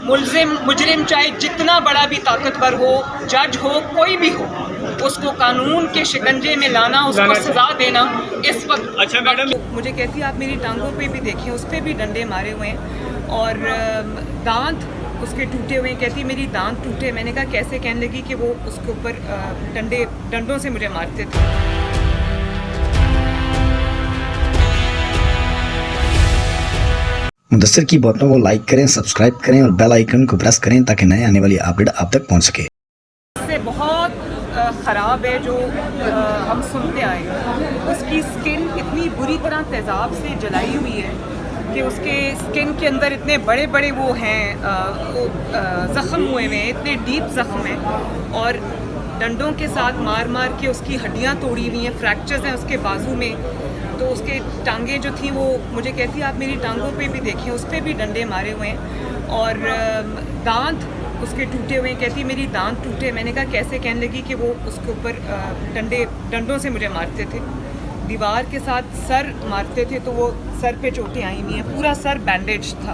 मुजरिम चाहे जितना बड़ा भी ताकतवर हो, जज हो, कोई भी हो, उसको कानून के शिकंजे में लाना, उसको सजा देना इस वक्त। अच्छा मैडम, मुझे कहती है आप मेरी टांगों पे भी देखिए, उस पर भी डंडे मारे हुए हैं और दांत उसके टूटे हुए हैं। कहती मेरी दांत टूटे। मैंने कहा कैसे? कहने लगी कि वो उसके ऊपर डंडों से मुझे मारते थे। मुदस्सिर की बातों को लाइक करें, सब्सक्राइब करें और बेल आइकन को प्रेस करें ताकि नए आने वाली अपडेट आप तक पहुंच सके। इससे बहुत ख़राब है जो हम सुनते आए हैं। उसकी स्किन इतनी बुरी तरह तेज़ाब से जलाई हुई है कि उसके स्किन के अंदर इतने बड़े बड़े वो हैं ज़ख़म हुए हुए हैं, इतने डीप ज़ख़म हैं और डंडों के साथ मार मार के उसकी हड्डियाँ तोड़ी हुई हैं, फ्रैक्चर्स हैं उसके बाजू में। तो उसके टांगें जो थी वो मुझे कहती आप मेरी टांगों पे भी देखिए, उस पर भी डंडे मारे हुए हैं और दांत उसके टूटे हुए हैं। कहती मेरी दांत टूटे। मैंने कहा कैसे? कहने लगी कि वो उसके ऊपर डंडों से मुझे मारते थे, दीवार के साथ सर मारते थे तो वो सर पे चोटें आई हुई हैं, पूरा सर बैंडेज था।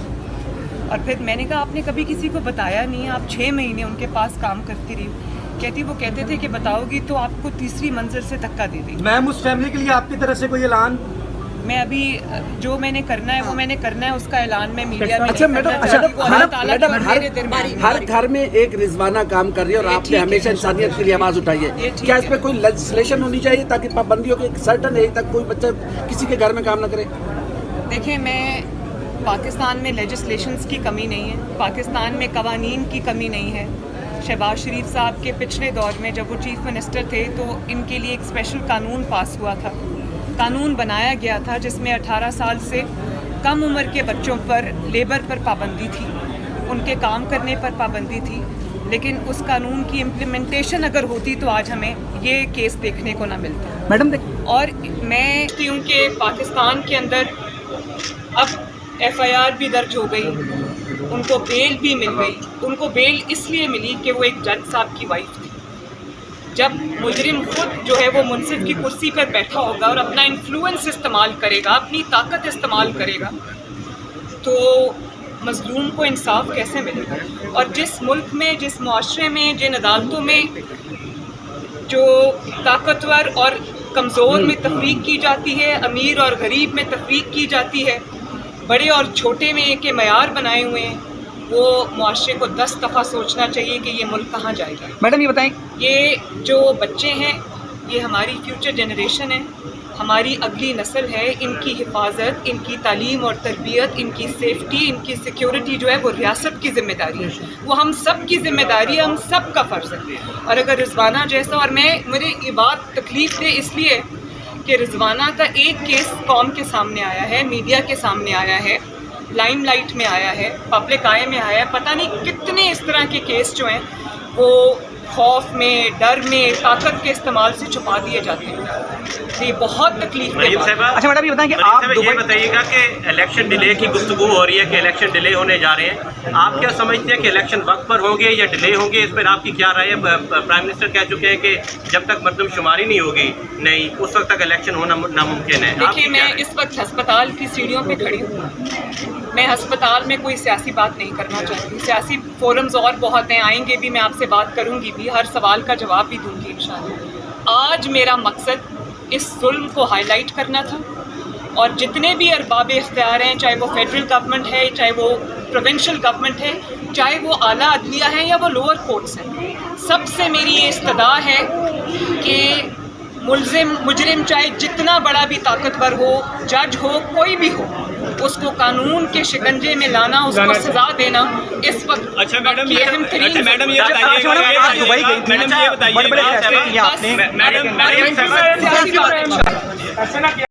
और फिर मैंने कहा आपने कभी किसी को बताया नहीं है? आप 6 महीने उनके पास काम करती रही। कहती वो कहते थे कि बताओगी तो आपको तीसरी मंजिल से धक्का दे देंगे। मैम उस फैमिली के लिए आपकी तरफ से कोई ऐलान? मैं अभी जो मैंने करना है वो मैंने करना है, उसका ऐलान मैं मीडिया में अच्छा मैडम, हर मैडम घर में एक रिजवाना काम कर रही है और आपने हमेशा इंसानियत के लिए आवाज उठाई है। क्या इस पे कोई लेजिस्लेशन होनी चाहिए ताकि पाबंदियों के सर्टन एज तक कोई बच्चा किसी के घर में काम न करे? देखिए, मैं पाकिस्तान में लेजिस्लेशंस की कमी नहीं है, पाकिस्तान में कवानीन की कमी नहीं है। शहबाज शरीफ साहब के पिछले दौर में जब वो चीफ मिनिस्टर थे तो इनके लिए एक स्पेशल कानून पास हुआ था, कानून बनाया गया था जिसमें 18 साल से कम उम्र के बच्चों पर लेबर पर पाबंदी थी, उनके काम करने पर पाबंदी थी। लेकिन उस कानून की इम्प्लीमेंटेशन अगर होती तो आज हमें ये केस देखने को ना मिलता। मैडम और मैं कहती हूँ कि पाकिस्तान के अंदर अब FIR भी दर्ज हो गई, उनको बेल भी मिल गई। उनको बेल इसलिए मिली कि वो एक जज साहब की वाइफ थी। जब मुजरिम खुद जो है वो मुनसिफ की कुर्सी पर बैठा होगा और अपना इन्फ्लुएंस इस्तेमाल करेगा, अपनी ताकत इस्तेमाल करेगा, तो मजलूम को इंसाफ कैसे मिलेगा? और जिस मुल्क में, जिस मुआशरे में, जिन अदालतों में जो ताकतवर और कमज़ोर में तफरीक की जाती है, अमीर और गरीब में तफरीक की जाती है, बड़े और छोटे में के मयार बनाए हुए हैं, वो मुआशरे को 10 दफ़ा सोचना चाहिए कि ये मुल्क कहाँ जाएगा। मैडम ये बताएं, ये जो बच्चे हैं ये हमारी फ्यूचर जनरेशन है, हमारी अगली नस्ल है। इनकी हिफाजत, इनकी तालीम और तरबियत, इनकी सेफ्टी, इनकी सिक्योरिटी जो है वो रियासत की ज़िम्मेदारी है, वो हम सब की ज़िम्मेदारी है, हम सब का फ़र्ज़ है। और अगर रिजवाना जैसा, और मुझे ये बात तकलीफ़ दे इसलिए कि रिजवाना का एक केस कौम के सामने आया है, मीडिया के सामने आया है, लाइमलाइट में आया है, पब्लिक आए में आया है। पता नहीं कितने इस तरह के केस जो हैं वो खौफ में, डर में, ताकत के इस्तेमाल से छुपा दिए जाते हैं। ये बहुत तकलीफ है। अच्छा मैडम ये बताएं कि आप ये बताइएगा कि इलेक्शन डिले की गुफ्तगू हो रही है कि इलेक्शन डिले होने जा रहे हैं, आप क्या समझते हैं कि इलेक्शन वक्त पर होंगे या डिले होंगे? इस पर आपकी क्या राय है? प्राइम मिनिस्टर कह चुके हैं कि जब तक मरदमशुमारी नहीं होगी, नहीं उस वक्त तक इलेक्शन होना नामुमकिन है। देखिए, मैं इस वक्त हस्पताल की सीढ़ियों पे खड़ी हूँ। मैं हस्पताल में कोई सियासी बात नहीं करना चाहती। सियासी फोरम्स और बहुत हैं, आएंगे भी, मैं आपसे बात करूँगी भी, हर सवाल का जवाब भी दूँगी इंशाअल्लाह। आज मेरा मकसद इस जुल्म को हाईलाइट करना था और जितने भी अरबाब इख्तियार हैं, चाहे वो फेडरल गवर्नमेंट है, चाहे वो प्रोविंशियल गवर्नमेंट है, चाहे वो आला अदलिया है या वो लोअर कोर्ट्स हैं, सबसे मेरी ये इस्तदा है कि मुजरिम चाहे जितना बड़ा भी ताकतवर हो, जज हो, कोई भी हो, उसको कानून के शिकंजे में लाना, उसको सजा देना इस वक्त। अच्छा मैडम ये दुबई गई थी, मैडम ये बताइए, बड़े बड़े फैसले किए आपने। मैडम